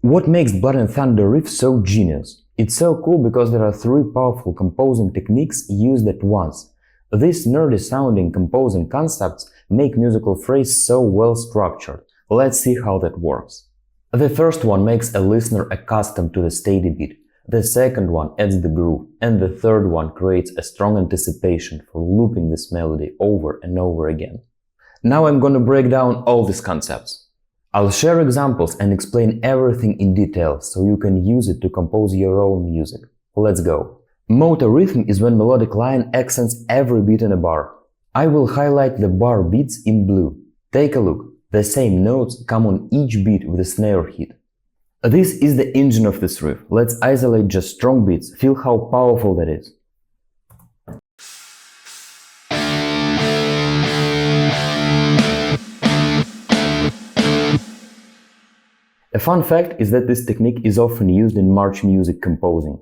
What makes Blood and Thunder Riff so genius? It's so cool because there are three powerful composing techniques used at once. These nerdy sounding composing concepts make musical phrase so well structured. Let's see how that works. The first one makes a listener accustomed to the steady beat. The second one adds the groove, and the third one creates a strong anticipation for looping this melody over and over again. Now I'm gonna break down all these concepts. I'll share examples and explain everything in detail so you can use it to compose your own music. Let's go. Motor rhythm is when melodic line accents every beat in a bar. I will highlight the bar beats in blue. Take a look. The same notes come on each beat with a snare hit. This is the engine of this riff. Let's isolate just strong beats. Feel how powerful that is. A fun fact is that this technique is often used in march music composing.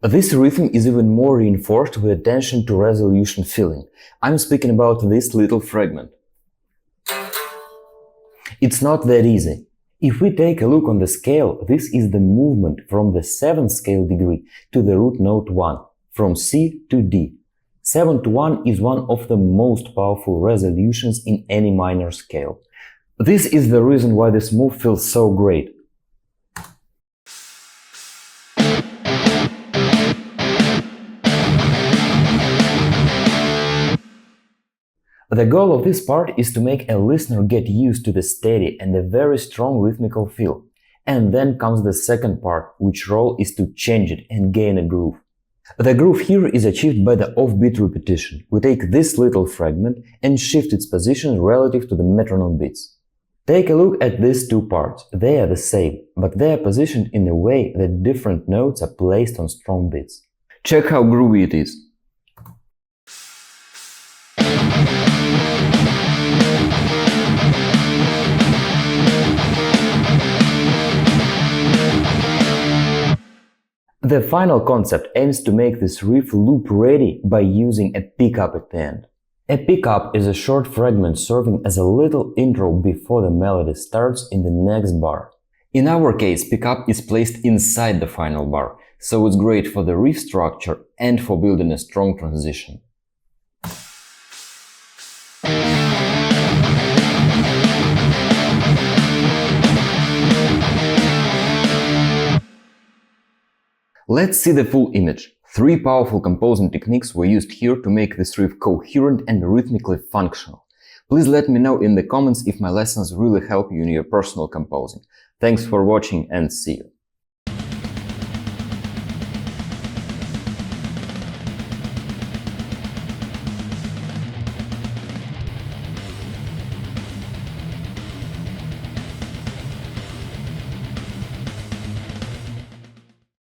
This rhythm is even more reinforced with attention to resolution feeling. I'm speaking about this little fragment. It's not that easy. If we take a look on the scale, this is the movement from the 7th scale degree to the root note 1, from C to D. 7 to 1 is one of the most powerful resolutions in any minor scale. This is the reason why this move feels so great. The goal of this part is to make a listener get used to the steady and a very strong rhythmical feel. And then comes the second part, which role is to change it and gain a groove. The groove here is achieved by the offbeat repetition. We take this little fragment and shift its position relative to the metronome beats. Take a look at these two parts. They are the same, but they are positioned in a way that different notes are placed on strong beats. Check how groovy it is. The final concept aims to make this riff loop ready by using a pickup at the end. A pickup is a short fragment serving as a little intro before the melody starts in the next bar. In our case, pickup is placed inside the final bar, so it's great for the riff structure and for building a strong transition. Let's see the full image. Three powerful composing techniques were used here to make this riff coherent and rhythmically functional. Please let me know in the comments if my lessons really help you in your personal composing. Thanks for watching and see you!